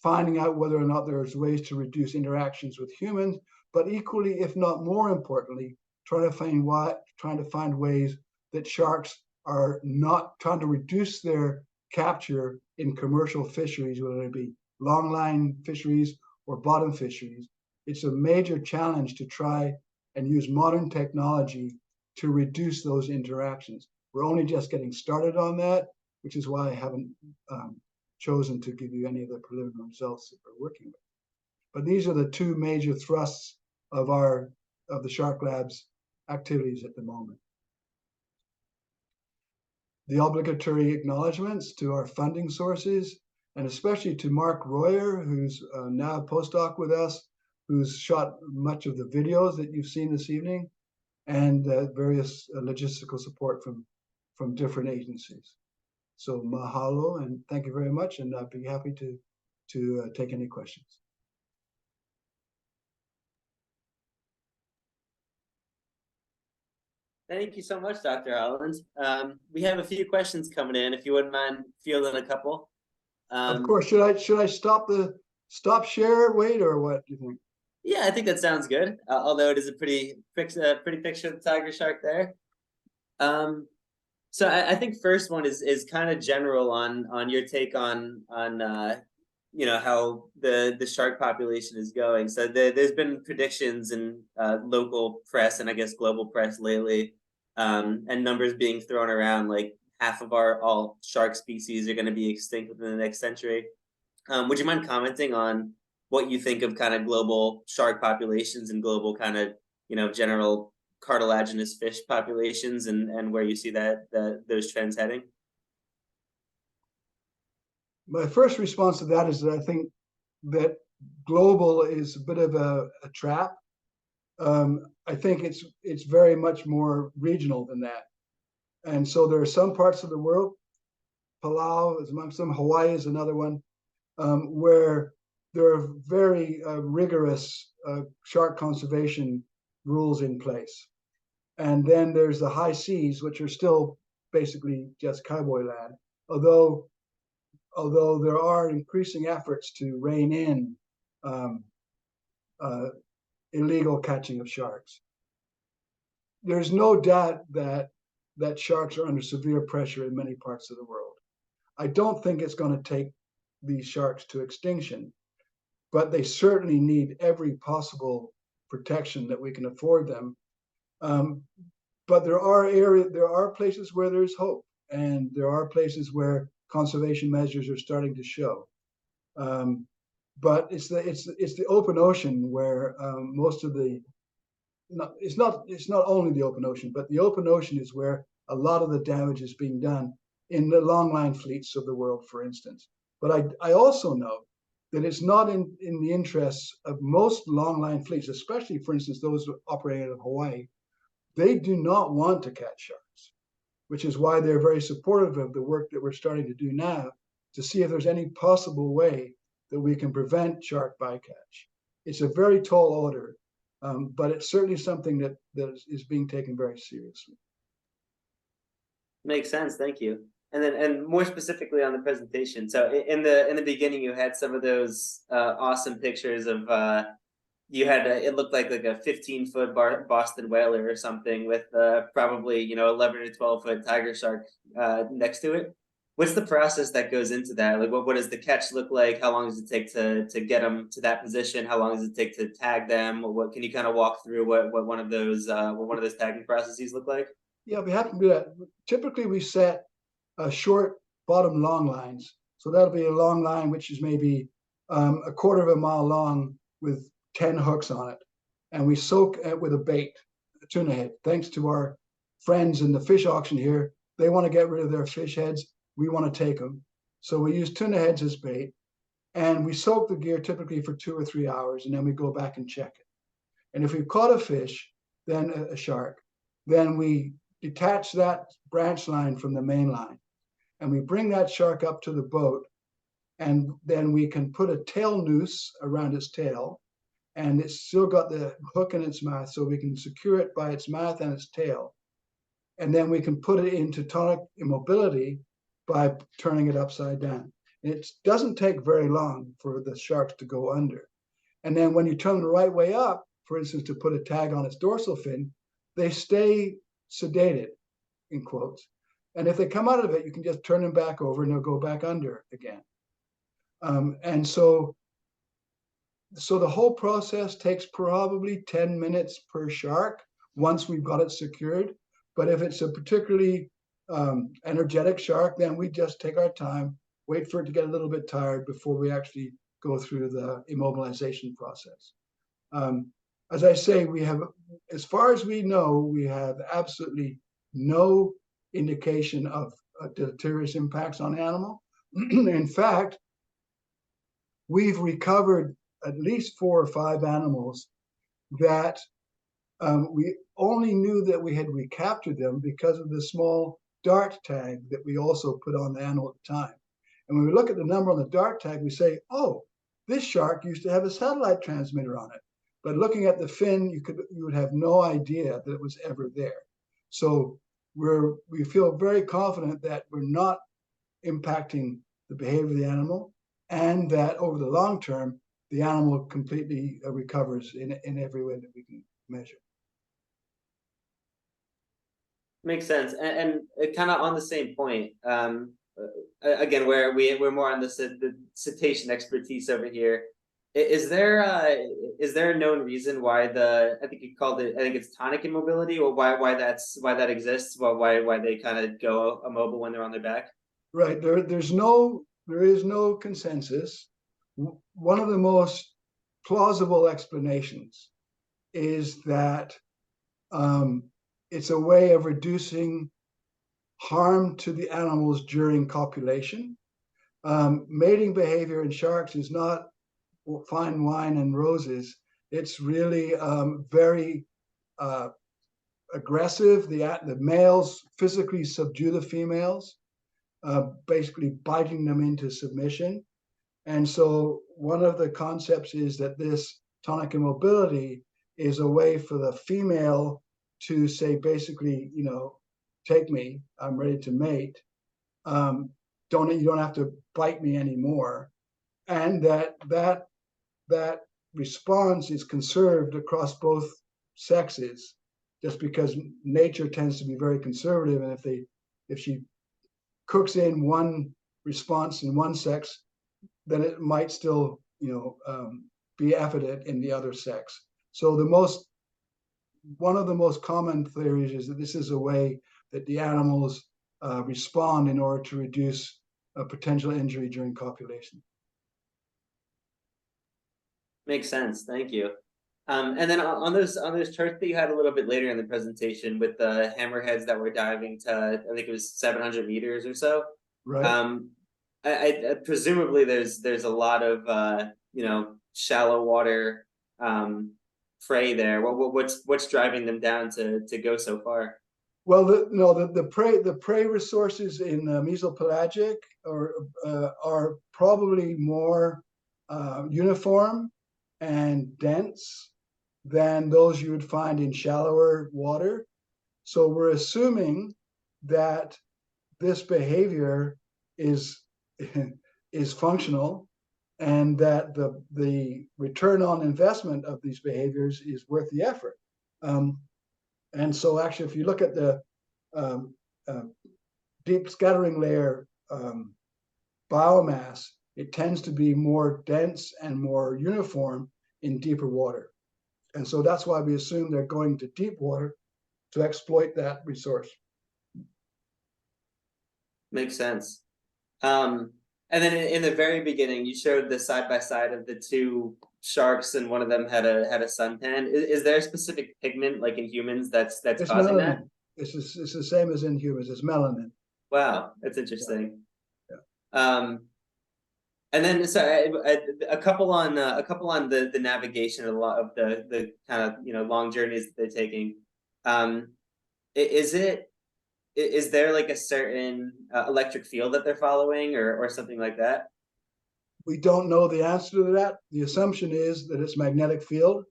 [SPEAKER 2] finding out whether or not there's ways to reduce interactions with humans, but equally, if not more importantly, trying to find ways that sharks are not trying to reduce their capture in commercial fisheries, whether it be longline fisheries or bottom fisheries. It's a major challenge to try and use modern technology to reduce those interactions. We're only just getting started on that, which is why I haven't chosen to give you any of the preliminary results that we're working with. But these are the two major thrusts of the Shark Lab's activities at the moment. The obligatory acknowledgements to our funding sources, and especially to Mark Royer, who's now a postdoc with us, who's shot much of the videos that you've seen this evening, and various logistical support from different agencies. So mahalo, and thank you very much, and I'd be happy to take any questions.
[SPEAKER 3] Thank you so much, Dr. Holland. We have a few questions coming in, if you wouldn't mind fielding a couple.
[SPEAKER 2] Of course. Should I stop share, wait, or what do you think?
[SPEAKER 3] Yeah, I think that sounds good. Although it is a pretty picture of the tiger shark there. So I think first one is kind of general on your take on you know, how the shark population is going. So there's been predictions in local press and I guess global press lately, and numbers being thrown around like half of all shark species are going to be extinct within the next century. Would you mind commenting on what you think of kind of global shark populations and global kind of, you know, general cartilaginous fish populations and where you see those trends heading?
[SPEAKER 2] My first response to that is that I think that global is a bit of a trap. I think it's very much more regional than that. And so there are some parts of the world, Palau is amongst them, Hawaii is another one, where there are very rigorous shark conservation rules in place. And then there's the high seas, which are still basically just cowboy land, although there are increasing efforts to rein in illegal catching of sharks. There's no doubt that that sharks are under severe pressure in many parts of the world. I don't think it's going to take these sharks to extinction, but they certainly need every possible protection that we can afford them. But there are places where there's hope, and there are places where conservation measures are starting to show. But it's the open ocean where most of the it's not only the open ocean, but the open ocean is where a lot of the damage is being done in the longline fleets of the world, for instance. But I also know that it's not in the interests of most longline fleets, especially, for instance, those operating out of Hawaii. They do not want to catch sharks, which is why they're very supportive of the work that we're starting to do now to see if there's any possible way that we can prevent shark bycatch. It's a very tall order, but it's certainly something that is being taken very seriously.
[SPEAKER 3] Makes sense. Thank you. And more specifically on the presentation. So in the beginning, you had some of those awesome pictures of you had it looked like a 15-foot Boston whaler or something with probably 11 or 12-foot tiger shark next to it. What's the process that goes into that? Like, what does the catch look like? How long does it take to get them to that position? How long does it take to tag them? What can you kind of walk through what one of those tagging processes look like?
[SPEAKER 2] Yeah, we have to do that. Typically, we set short bottom long lines. So that'll be a long line, which is maybe a quarter of a mile long with 10 hooks on it. And we soak it with a bait, a tuna head. Thanks to our friends in the fish auction here, they want to get rid of their fish heads. We want to take them. So we use tuna heads as bait. And we soak the gear typically for 2 or 3 hours, and then we go back and check it. And if we've caught a fish, then a shark, then we detach that branch line from the main line. And we bring that shark up to the boat, and then we can put a tail noose around its tail, and it's still got the hook in its mouth, so we can secure it by its mouth and its tail. And then we can put it into tonic immobility by turning it upside down. It doesn't take very long for the sharks to go under. And then when you turn the right way up, for instance, to put a tag on its dorsal fin, they stay sedated, in quotes. And if they come out of it, you can just turn them back over and they'll go back under again. And so the whole process takes probably 10 minutes per shark once we've got it secured. But if it's a particularly energetic shark, then we just take our time, wait for it to get a little bit tired before we actually go through the immobilization process. As I say, we have, as far as we know, we have absolutely no indication of deleterious impacts on animal. In fact, we've recovered at least 4 or 5 animals that we only knew that we had recaptured them because of the small dart tag that we also put on the animal at the time. And when we look at the number on the dart tag, we say, oh, this shark used to have a satellite transmitter on it. But looking at the fin, you would have no idea that it was ever there. So we feel very confident that we're not impacting the behavior of the animal, and that over the long term, the animal completely recovers in every way that we can measure.
[SPEAKER 3] Makes sense. And kind of on the same point, again, where we're more on the cetacean expertise over here. Is there a known reason why I think you called it, I think it's tonic immobility, or why that exists, why they kind of go immobile when they're on their back?
[SPEAKER 2] Right. There is no consensus. One of the most plausible explanations is that it's a way of reducing harm to the animals during copulation. Mating behavior in sharks is not fine wine and roses. It's really very aggressive. The males physically subdue the females, basically biting them into submission. And so one of the concepts is that this tonic immobility is a way for the female to say, basically, take me, I'm ready to mate. You don't have to bite me anymore. And that response is conserved across both sexes just because nature tends to be very conservative, and if she cooks in one response in one sex, then it might still, be evident in the other sex. So one of the most common theories is that this is a way that the animals respond in order to reduce potential injury during copulation.
[SPEAKER 3] Makes sense. Thank you. And then on those charts that you had a little bit later in the presentation with the hammerheads that were diving to, I think it was 700 meters or so.
[SPEAKER 2] Right.
[SPEAKER 3] I presumably there's a lot of shallow water prey there. What's driving them down to go so far?
[SPEAKER 2] Well, the prey resources in mesopelagic are probably more uniform and dense than those you would find in shallower water. So we're assuming that this behavior is functional, and that the return on investment of these behaviors is worth the effort. And so actually, if you look at the deep scattering layer biomass, it tends to be more dense and more uniform in deeper water. And so that's why we assume they're going to deep water to exploit that resource.
[SPEAKER 3] Makes sense. And then in the very beginning, you showed the side by side of the two sharks, and one of them had a suntan. Is there a specific pigment, like in humans, that's
[SPEAKER 2] It's
[SPEAKER 3] causing
[SPEAKER 2] melanin.
[SPEAKER 3] that?
[SPEAKER 2] It's the same as in humans. It's melanin.
[SPEAKER 3] Wow, that's interesting.
[SPEAKER 2] Yeah.
[SPEAKER 3] And then a couple on the navigation, a lot of the kind of long journeys that they're taking. Is there like a certain electric field that they're following, or something like that?
[SPEAKER 2] We don't know the answer to that. The assumption is that it's magnetic field,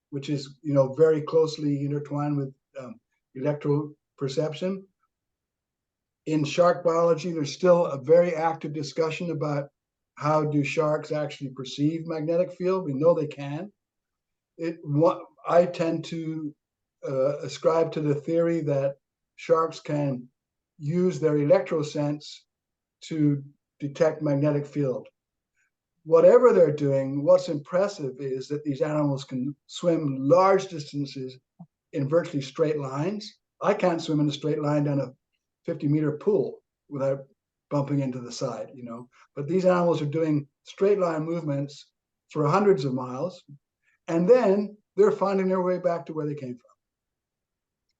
[SPEAKER 2] which is very closely intertwined with electroperception. In shark biology, there's still a very active discussion about how do sharks actually perceive magnetic field. We know they can. I tend to ascribe to the theory that sharks can use their electrosense to detect magnetic field. Whatever they're doing, what's impressive is that these animals can swim large distances in virtually straight lines. I can't swim in a straight line down a 50-meter pool without bumping into the side, But these animals are doing straight line movements for hundreds of miles, and then they're finding their way back to where they came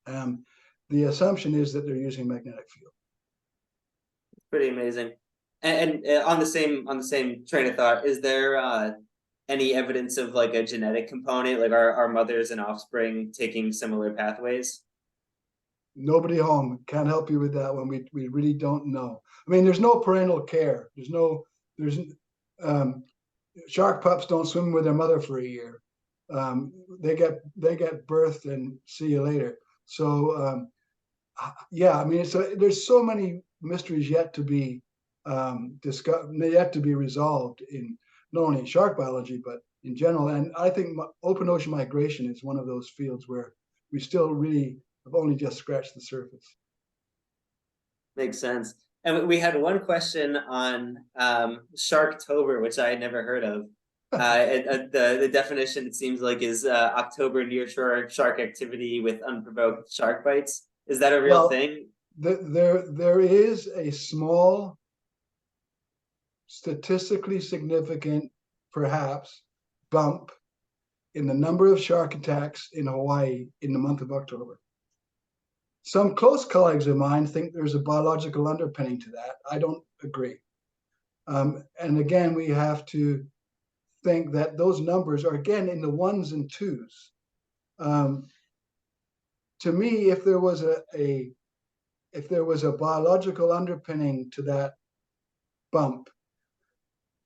[SPEAKER 2] from. The assumption is that they're using magnetic field.
[SPEAKER 3] Pretty amazing. And on the same train of thought, is there any evidence of like a genetic component, like our mothers and offspring taking similar pathways?
[SPEAKER 2] Nobody home can't help you with that one. We really don't know. I mean, there's no parental care. There's shark pups don't swim with their mother for a year. They get birthed and see you later. So yeah, I mean, there's so many mysteries yet to be discussed, yet to be resolved in not only in shark biology but in general. And I think open ocean migration is one of those fields where we still really have only just scratched the surface.
[SPEAKER 3] Makes sense. And we had one question on Sharktober, which I had never heard of. The definition, it seems like, is October nearshore shark activity with unprovoked shark bites. Is that a real thing?
[SPEAKER 2] There is a small, statistically significant, perhaps, bump in the number of shark attacks in Hawaii in the month of October. Some close colleagues of mine think there's a biological underpinning to that. I don't agree. And again, we have to think that those numbers are, again, in the ones and twos. To me, if there was a biological underpinning to that bump,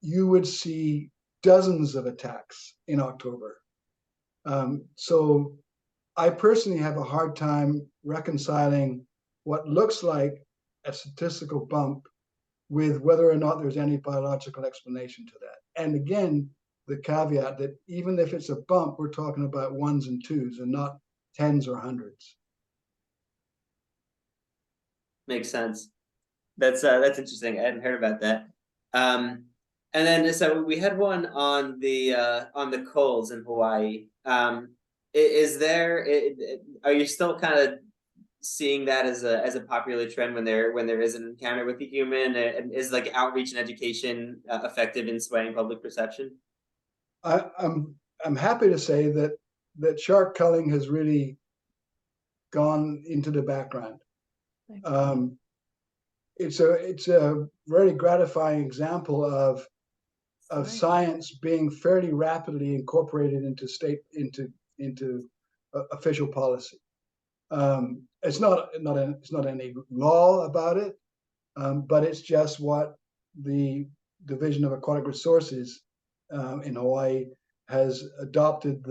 [SPEAKER 2] you would see dozens of attacks in October. So I personally have a hard time reconciling what looks like a statistical bump with whether or not there's any biological explanation to that. And again, the caveat that even if it's a bump, we're talking about ones and twos and not tens or hundreds.
[SPEAKER 3] Makes sense. That's interesting. I hadn't heard about that. And then so we had one on the coals in Hawaii. Is there? Are you still kind of seeing that as a popular trend when there is an encounter with the human? And is like outreach and education effective in swaying public perception?
[SPEAKER 2] I'm happy to say that shark culling has really gone into the background. It's a very gratifying example of science being fairly rapidly incorporated into official policy. It's not any law about it, but it's just what the Division of Aquatic Resources in Hawaii has adopted,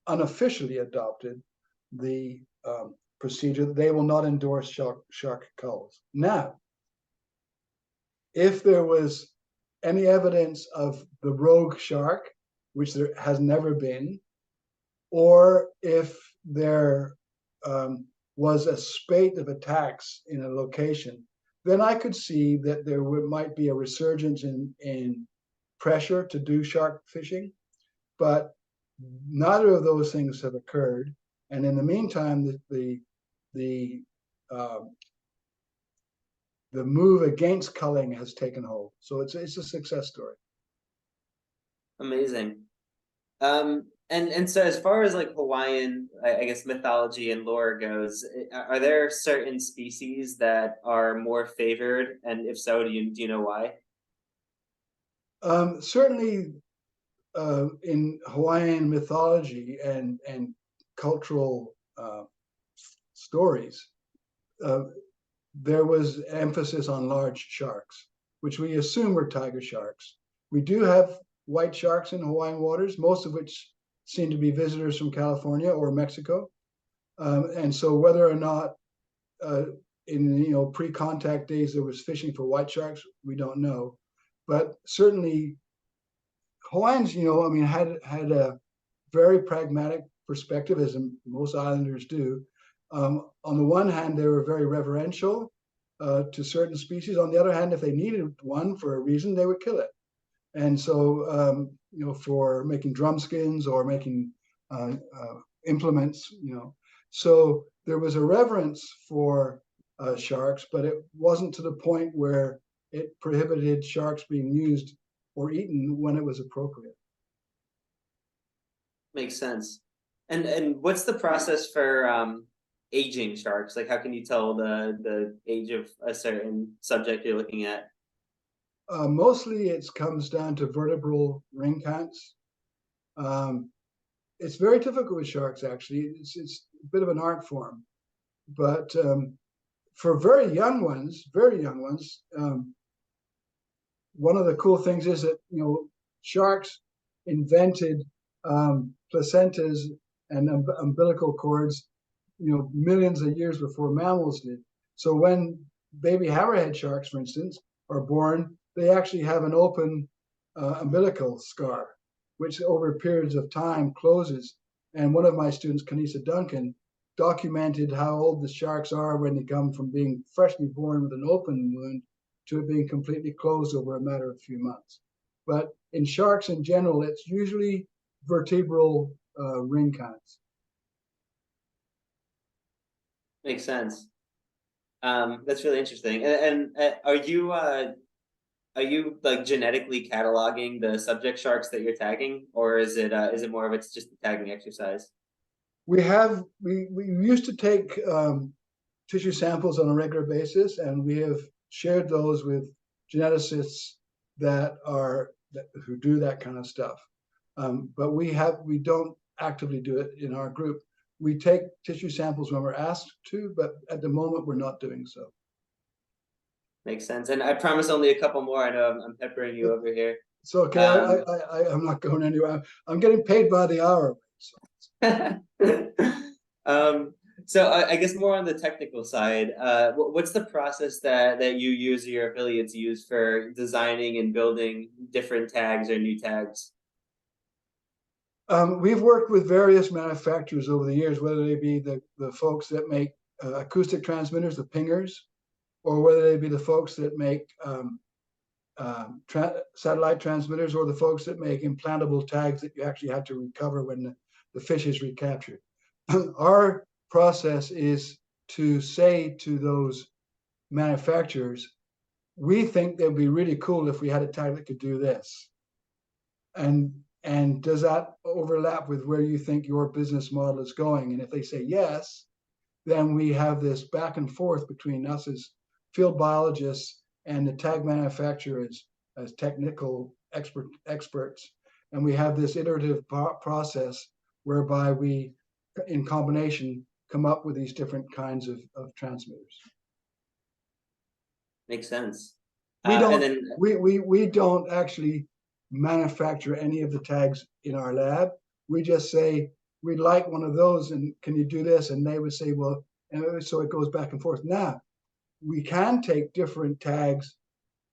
[SPEAKER 2] unofficially adopted the procedure. They will not endorse shark culls. Now, if there was any evidence of the rogue shark, which there has never been, or if there was a spate of attacks in a location, then I could see that there might be a resurgence in pressure to do shark fishing, but neither of those things have occurred. And in the meantime, the move against culling has taken hold. So it's a success story.
[SPEAKER 3] Amazing. And so as far as like Hawaiian, I guess, mythology and lore goes, are there certain species that are more favored? And if so, do you know why?
[SPEAKER 2] Certainly in Hawaiian mythology and cultural stories, there was emphasis on large sharks, which we assume are tiger sharks. We do have white sharks in Hawaiian waters, most of which seem to be visitors from California or Mexico. And so whether or not in pre-contact days there was fishing for white sharks, we don't know. But certainly Hawaiians, had a very pragmatic perspective, as most islanders do. On the one hand, they were very reverential to certain species. On the other hand, if they needed one for a reason, they would kill it. And so, for making drum skins or making implements, so there was a reverence for sharks, but it wasn't to the point where it prohibited sharks being used or eaten when it was appropriate.
[SPEAKER 3] Makes sense. And what's the process for aging sharks? Like, how can you tell the age of a certain subject you're looking at?
[SPEAKER 2] Mostly it comes down to vertebral ring counts. It's very difficult with sharks, actually. It's a bit of an art form. But for very young ones, one of the cool things is that, sharks invented placentas and umbilical cords, millions of years before mammals did. So when baby hammerhead sharks, for instance, are born, they actually have an open umbilical scar, which over periods of time closes. And one of my students, Kanisa Duncan, documented how old the sharks are when they come from being freshly born with an open wound to it being completely closed over a matter of a few months. But in sharks in general, it's usually vertebral ring counts.
[SPEAKER 3] Makes sense. That's really interesting. And are you like genetically cataloging the subject sharks that you're tagging, or is it more of it's just a tagging exercise?
[SPEAKER 2] We used to take tissue samples on a regular basis, and we have shared those with geneticists who do that kind of stuff. But we don't actively do it in our group. We take tissue samples when we're asked to, but at the moment we're not doing so.
[SPEAKER 3] Makes sense. And I promise only a couple more. I know I'm peppering you over here.
[SPEAKER 2] It's okay. I'm not going anywhere. I'm getting paid by the hour.
[SPEAKER 3] So. So I guess more on the technical side, what's the process that you use or your affiliates use for designing and building different tags or new tags?
[SPEAKER 2] We've worked with various manufacturers over the years, whether they be the folks that make acoustic transmitters, the pingers, or whether they be the folks that make satellite transmitters, or the folks that make implantable tags that you actually have to recover when the fish is recaptured. Our process is to say to those manufacturers, we think that'd be really cool if we had a tag that could do this. And does that overlap with where you think your business model is going? And if they say yes, then we have this back and forth between us as field biologists and the tag manufacturers as technical experts. And we have this iterative process whereby we, in combination, come up with these different kinds of transmitters.
[SPEAKER 3] Makes sense.
[SPEAKER 2] We don't,
[SPEAKER 3] and then
[SPEAKER 2] we don't actually manufacture any of the tags in our lab. We just say, we'd like one of those, and can you do this? And they would say, well, and so it goes back and forth. Now, we can take different tags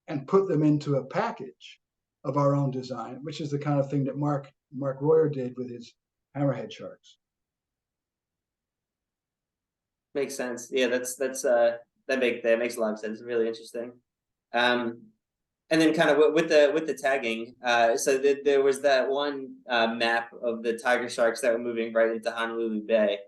[SPEAKER 2] and put them into a package of our own design, which is the kind of thing that Mark Royer did with his hammerhead sharks.
[SPEAKER 3] makes sense. Yeah, that makes a lot of sense. Really interesting. And then kind of with the tagging, so there was that one map of the tiger sharks that were moving right into Honolulu Bay.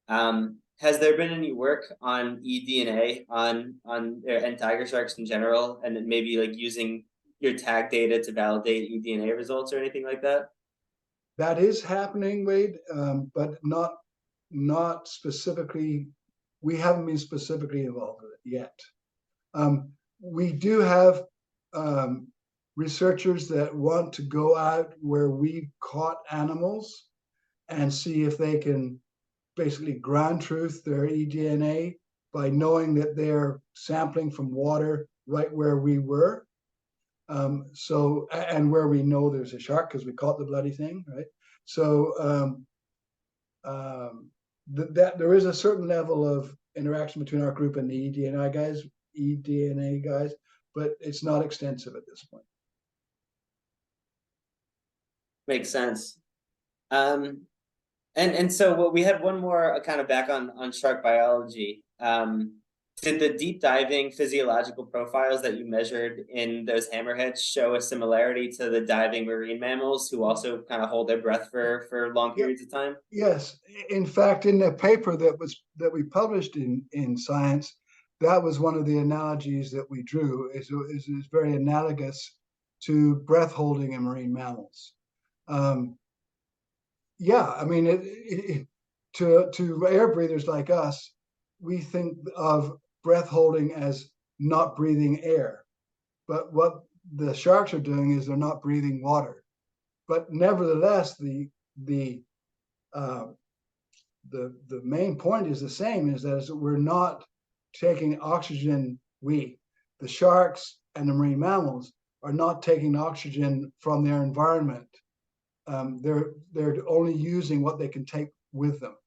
[SPEAKER 3] Has there been any work on eDNA and tiger sharks in general, and then maybe like using your tag data to validate eDNA results or anything like that?
[SPEAKER 2] That is happening, Wade, but not specifically. We haven't been specifically involved with it yet. We do have researchers that want to go out where we've caught animals and see if they can basically ground truth their eDNA by knowing that they're sampling from water right where we were. So, and where we know there's a shark because we caught the bloody thing, right? So that there is a certain level of interaction between our group and the eDNA guys, but it's not extensive at this point.
[SPEAKER 3] Makes sense. And so we had one more kind of back on shark biology. Did the deep diving physiological profiles that you measured in those hammerheads show a similarity to the diving marine mammals who also kind of hold their breath for long periods of time?
[SPEAKER 2] Yes, in fact, in the paper that we published in Science, that was one of the analogies that we drew. Is very analogous to breath holding in marine mammals. Yeah, I mean, to air breathers like us, we think of breath holding as not breathing air, but what the sharks are doing is they're not breathing water. But nevertheless, the main point is the same: is that we're not taking oxygen. The sharks and the marine mammals are not taking oxygen from their environment. They're only using what they can take with them.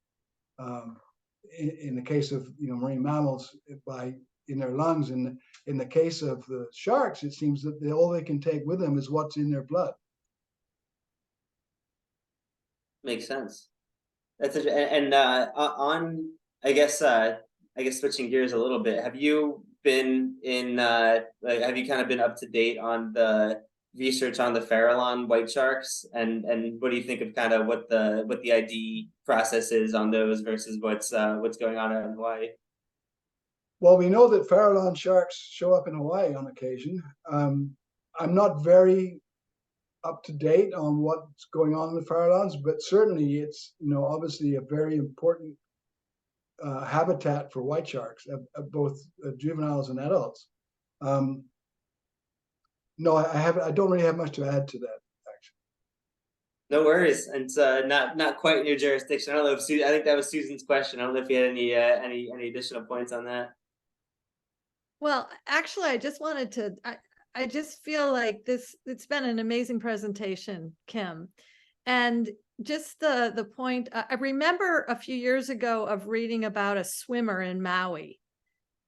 [SPEAKER 2] In the case of marine mammals, in their lungs. And in the case of the sharks, it seems that all they can take with them is what's in their blood.
[SPEAKER 3] Makes sense. That's and on I guess switching gears a little bit. Have you been in have you kind of been up to date on the research on the Farallon white sharks, and what do you think of kind of what the ID process is on those versus what's going on in Hawaii?
[SPEAKER 2] Well, we know that Farallon sharks show up in Hawaii on occasion. I'm not very up to date on what's going on with Farallons, but certainly it's obviously a very important habitat for white sharks, both juveniles and adults. No, I don't really have much to add to that, actually.
[SPEAKER 3] No worries. And it's not quite in your jurisdiction. I don't know if I think that was Susan's question. I don't know if you had any additional points on that.
[SPEAKER 1] Well, actually, I just wanted to, I just feel like it's been an amazing presentation, Kim. And just the point, I remember a few years ago of reading about a swimmer in Maui,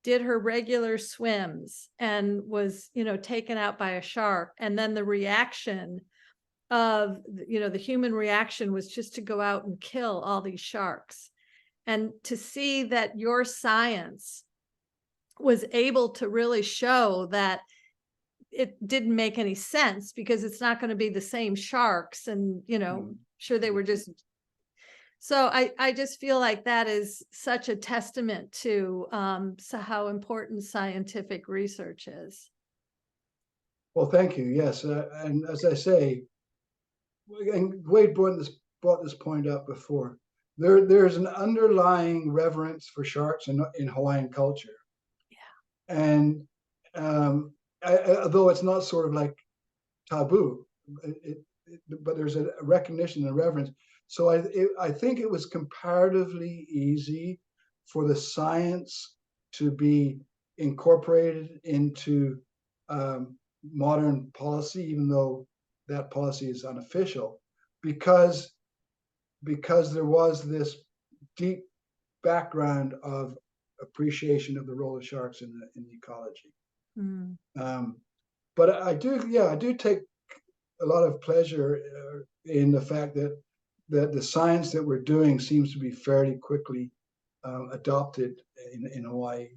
[SPEAKER 1] did her regular swims and was, taken out by a shark. And then the reaction of, the human reaction was just to go out and kill all these sharks. And to see that your science was able to really show that it didn't make any sense, because it's not going to be the same sharks, and sure, they were just, so I just feel like that is such a testament to how important scientific research is.
[SPEAKER 2] Well, thank you. Yes, and as I say, and Wade brought this point up before. There's an underlying reverence for sharks in Hawaiian culture. Yeah. And although it's not sort of like taboo, but there's a recognition and reverence. So I think it was comparatively easy for the science to be incorporated into modern policy, even though that policy is unofficial, because there was this deep background of appreciation of the role of sharks in the ecology. Mm. But I do take a lot of pleasure in the fact that the science that we're doing seems to be fairly quickly adopted in Hawaii,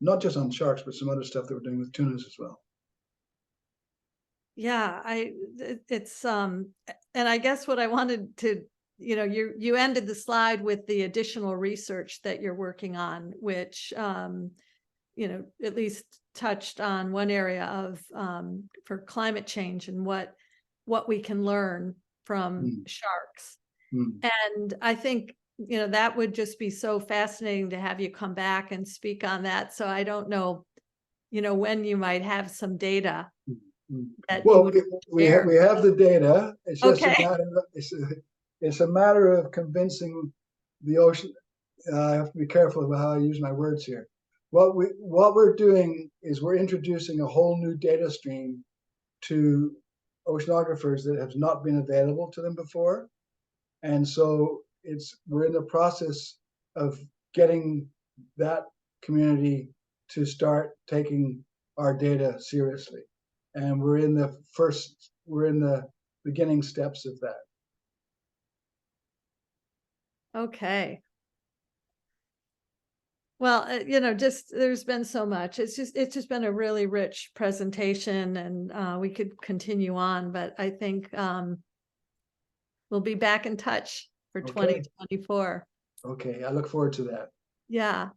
[SPEAKER 2] not just on sharks, but some other stuff that we're doing with tunas as well.
[SPEAKER 1] Yeah, it's and I guess what I wanted to, you ended the slide with the additional research that you're working on, which at least touched on one area of for climate change and what we can learn from sharks. And I think that would just be so fascinating to have you come back and speak on that. So I don't know when you might have some data.
[SPEAKER 2] Well, we have the data. It's just it's a matter of convincing the ocean. I have to be careful about how I use my words here. What we're doing is we're introducing a whole new data stream to oceanographers that has not been available to them before, and so we're in the process of getting that community to start taking our data seriously. And we're in the beginning steps of that. Okay.
[SPEAKER 1] Well, there's been so much. It's just been a really rich presentation, and we could continue on, but I think we'll be back in touch for 2024.
[SPEAKER 2] Okay, I look forward to that.
[SPEAKER 1] Yeah.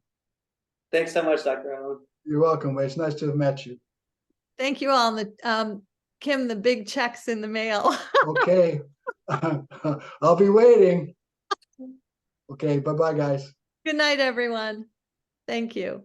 [SPEAKER 3] Thanks so much, Dr. Holland.
[SPEAKER 2] You're welcome, Wade. It's nice to have met you.
[SPEAKER 1] Thank you all. And Kim, the big check's in the mail.
[SPEAKER 2] Okay. I'll be waiting. Okay, bye-bye, guys.
[SPEAKER 1] Good night, everyone. Thank you.